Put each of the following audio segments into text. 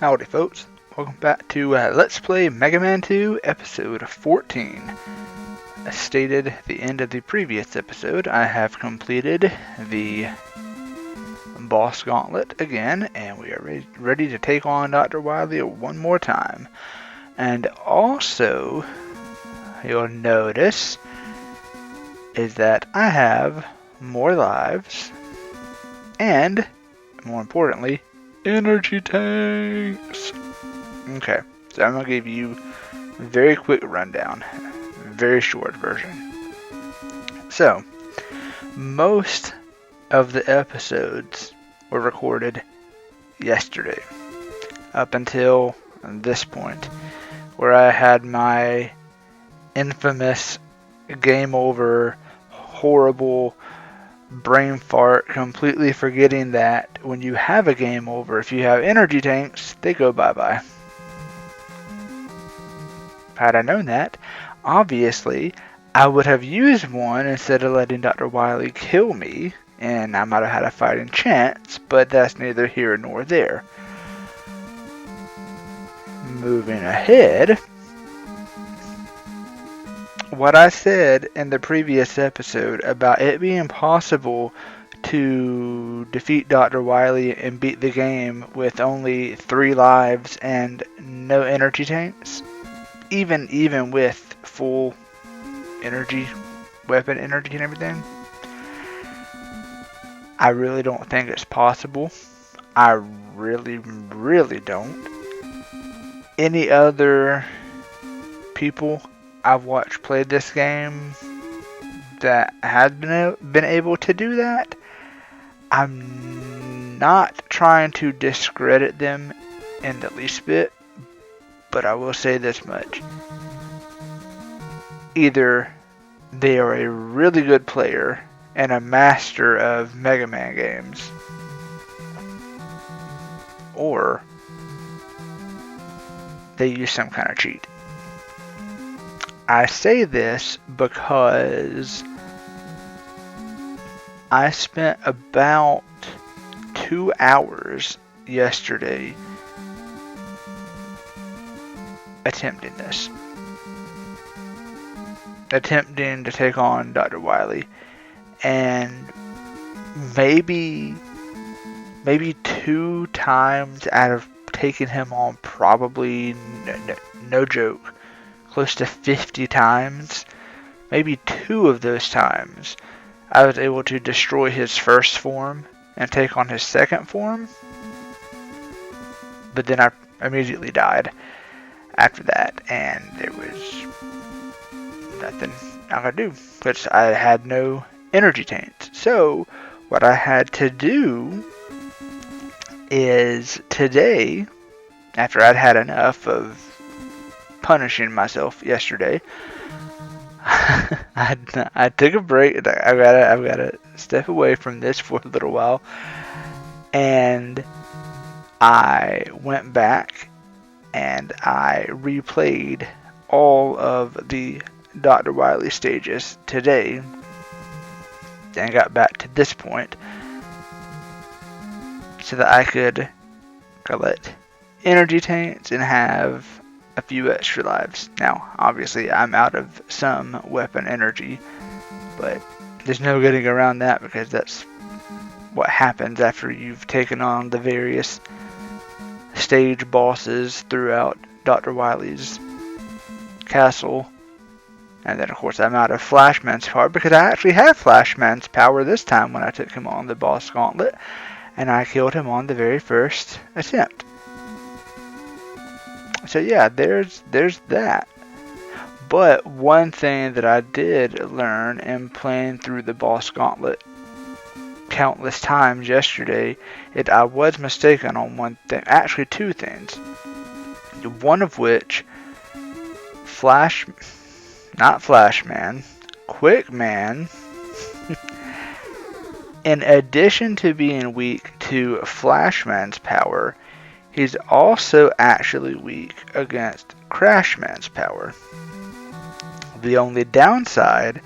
Howdy folks, welcome back to Let's Play Mega Man 2 episode 14. As stated at the end of the previous episode, I have completed the boss gauntlet again, and we are ready to take on Dr. Wily one more time. And also, you'll notice is that I have more lives, and more importantly, energy tanks. Okay, so I'm going to give you a very quick rundown, very short version. So, most of the episodes were recorded yesterday, up until this point, where I had my infamous game over, horrible brain fart, completely forgetting that when you have a game over, if you have energy tanks, they go bye-bye. Had I known that, obviously, I would have used one instead of letting Dr. Wily kill me, and I might have had a fighting chance, but that's neither here nor there. Moving ahead, what I said in the previous episode about it being possible to defeat Dr. Wily and beat the game with only 3 lives and no energy tanks, even with full energy, weapon energy and everything, I really don't think it's possible. I really don't. Any other people I've watched play this game that has been able to do that, I'm not trying to discredit them in the least bit, but I will say this much. Either they are a really good player and a master of Mega Man games, or they use some kind of cheat. I say this because I spent about 2 hours yesterday attempting this. Attempting to take on Dr. Wily. And maybe 2 times out of taking him on, probably, no joke, close to 50 times, maybe 2 of those times, I was able to destroy his first form and take on his second form, but then I immediately died after that, and there was nothing I could do, because I had no energy tanks. So, what I had to do is today, after I'd had enough of punishing myself yesterday, I took a break. I've got to step away from this for a little while, and I went back and I replayed all of the Dr. Wily stages today, and got back to this point so that I could collect energy tanks and have a few extra lives. Now, obviously, I'm out of some weapon energy, but there's no getting around that, because that's what happens after you've taken on the various stage bosses throughout Dr. Wily's castle. And then, of course, I'm out of Flashman's power, because I actually had Flashman's power this time when I took him on the boss gauntlet, and I killed him on the very first attempt. So yeah, there's that. But one thing that I did learn in playing through the boss gauntlet countless times yesterday is I was mistaken on one thing. Actually, 2 things. One of which, Quickman, in addition to being weak to Flashman's power, he's also actually weak against Crashman's power. The only downside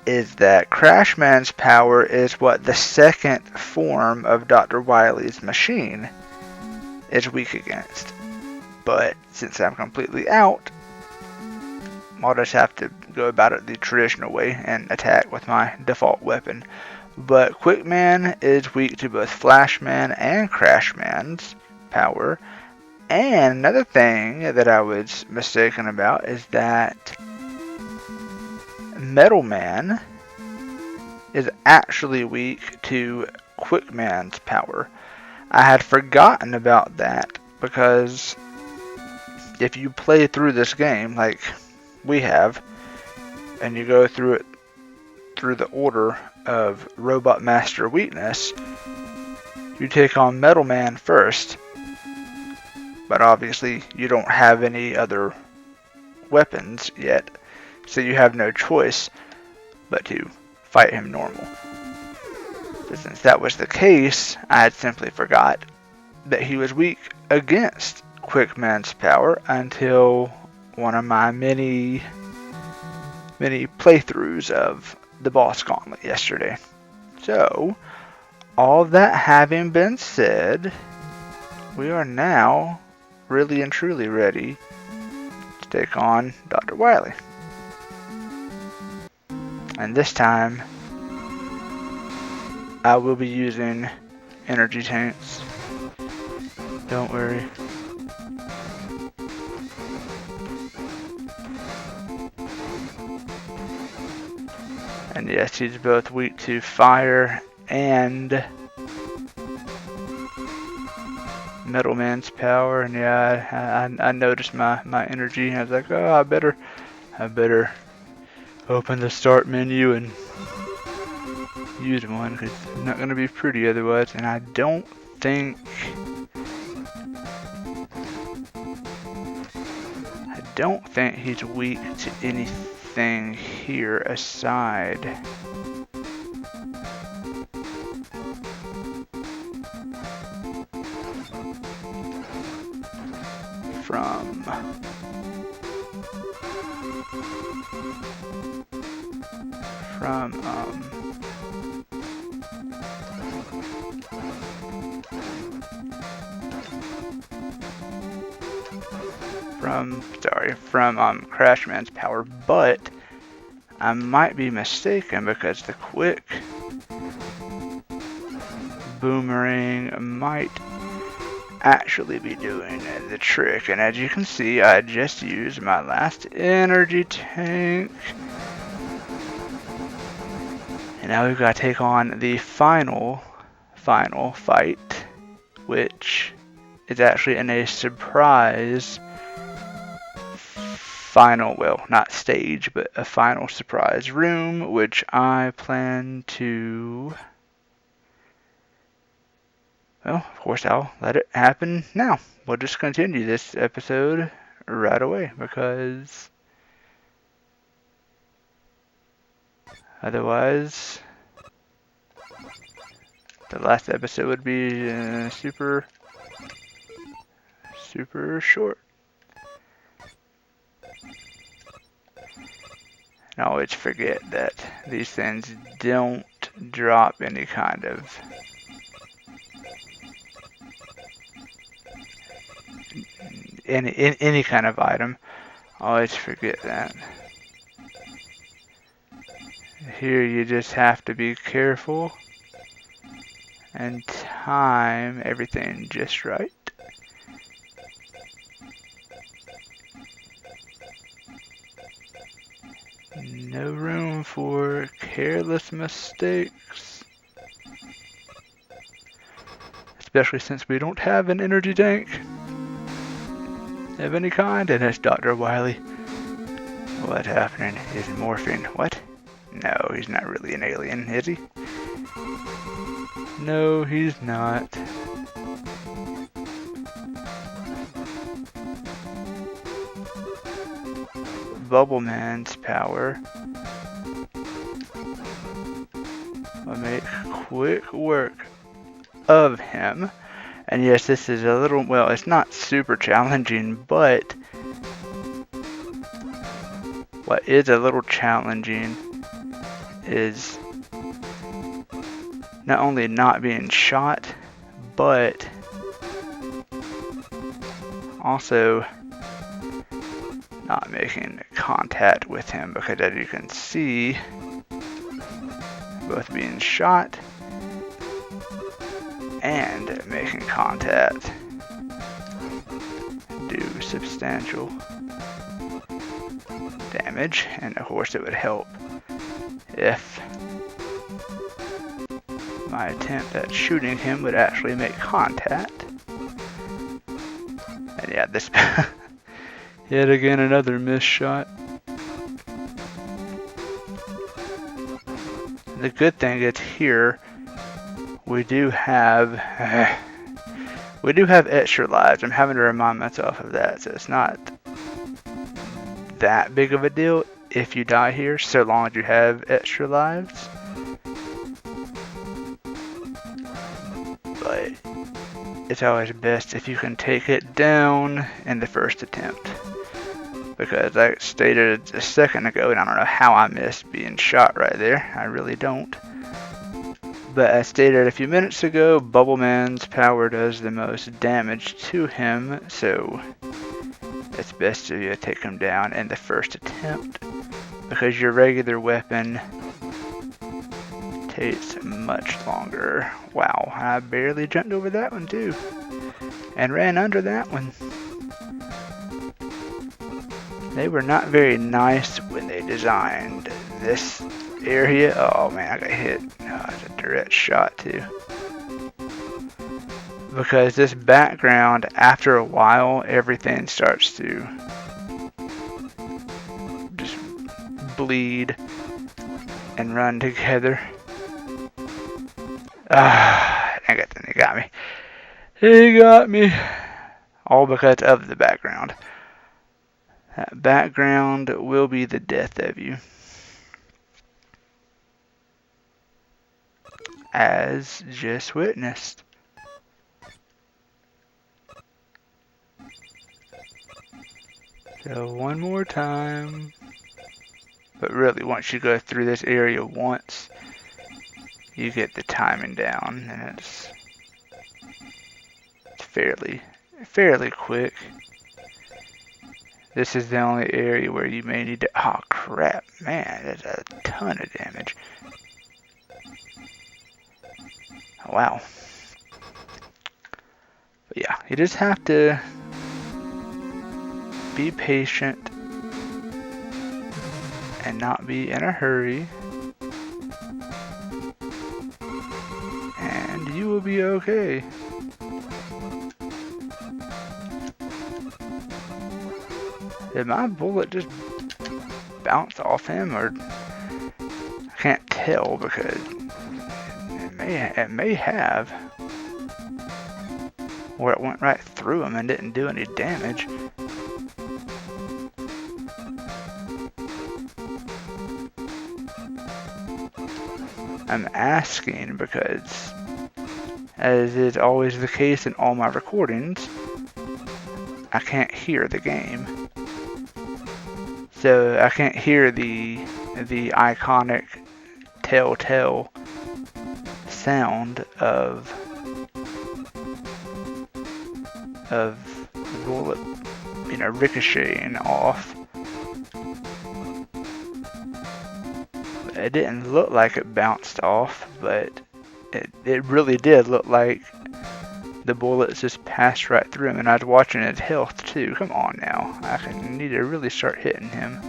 is that Crashman's power is what the second form of Dr. Wily's machine, is weak against. But since I'm completely out, I'll just have to go about it the traditional way and attack with my default weapon. But Quickman is weak to both Flashman and Crashman's power. And another thing that I was mistaken about is that Metalman is actually weak to Quickman's power. I had forgotten about that because if you play through this game like we have, and you go through it through the order of Robot Master weakness, you take on Metalman first, but obviously you don't have any other weapons yet, so you have no choice but to fight him normal. But since that was the case, I had simply forgot that he was weak against Quickman's power until one of my many playthroughs of the boss gauntlet yesterday. So, all that having been said, we are now really and truly ready to take on Dr. Wily. And this time, I will be using energy tanks. Don't worry. And yes, he's both weak to fire and Metalman's power. And yeah, I noticed my energy, and I was like, oh, I better open the start menu and use one, because it's not going to be pretty otherwise. And I don't think he's weak to anything here aside from Crashman's power, but I might be mistaken because the quick boomerang might actually be doing the trick. And as you can see, I just used my last energy tank. And now we've got to take on the final fight, which is actually in a surprise final, well, not stage, but a final surprise room, which I plan to, well, of course I'll let it happen now. We'll just continue this episode right away, because otherwise the last episode would be super short. I always forget that these things don't drop any kind of any kind of item. I always forget that. Here you just have to be careful and time everything just right. No room for careless mistakes. Especially since we don't have an energy tank of any kind, and it's Dr. Wily. What's happening? Is he morphing? What? No, he's not really an alien, is he? No, he's not. Bubbleman's power will make quick work of him. And yes, this is a little, well, it's not super challenging, but what is a little challenging is not only not being shot, but Also not making contact with him because, as you can see, both being shot and making contact do substantial damage. And of course it would help if my attempt at shooting him would actually make contact. And yeah, this yet again another missed shot. The good thing is here we do have extra lives. I'm having to remind myself of that, so it's not that big of a deal if you die here, so long as you have extra lives. But it's always best if you can take it down in the first attempt. Because I stated a second ago, and I don't know how I missed being shot right there. I really don't. But as stated a few minutes ago, Bubbleman's power does the most damage to him, so it's best to take him down in the first attempt, because your regular weapon takes much longer. Wow, I barely jumped over that one too, and ran under that one. They were not very nice when they designed this area. Oh man, I got hit. Oh, it's a direct shot too. Because this background, after a while, everything starts to just bleed and run together. Ah, dang it, he got me. He got me. All because of the background. That background will be the death of you. As just witnessed. So one more time. But really, once you go through this area once, you get the timing down, and it's fairly quick. This is the only area where you may need to... Oh crap, man, that's a ton of damage. Oh, wow. But yeah, you just have to be patient and not be in a hurry, and you will be okay. Did my bullet just bounce off him, or I can't tell because it may have, or it went right through him and didn't do any damage. I'm asking because, as is always the case in all my recordings, I can't hear the game. So I can't hear the iconic telltale sound of the bullet, ricocheting off. It didn't look like it bounced off, but it really did look like the bullets just passed right through him, and I was watching his health too. Come on now, I need to really start hitting him.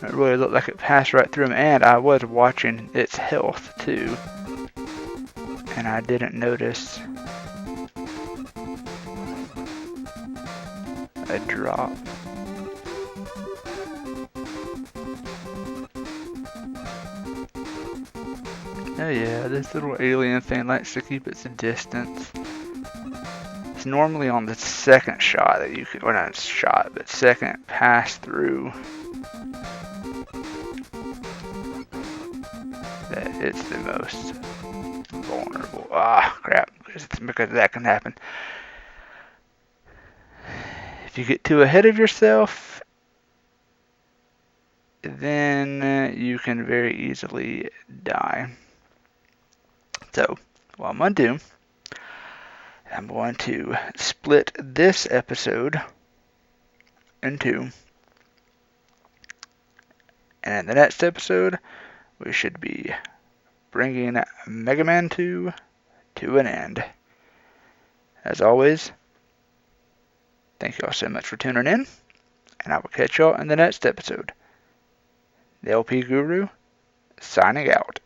It really looked like it passed right through him, and I was watching its health too, and I didn't notice a drop. Oh yeah, this little alien thing likes to keep its distance. It's normally on the second shot that you could, or not shot, but second pass through, that it's the most vulnerable. Ah, crap, because that can happen. If you get too ahead of yourself, then you can very easily die. So, what I'm going to do I'm going to split this episode in two. And in the next episode, we should be bringing Mega Man 2 to an end. As always, thank you all so much for tuning in, and I will catch y'all in the next episode. The LP Guru, signing out.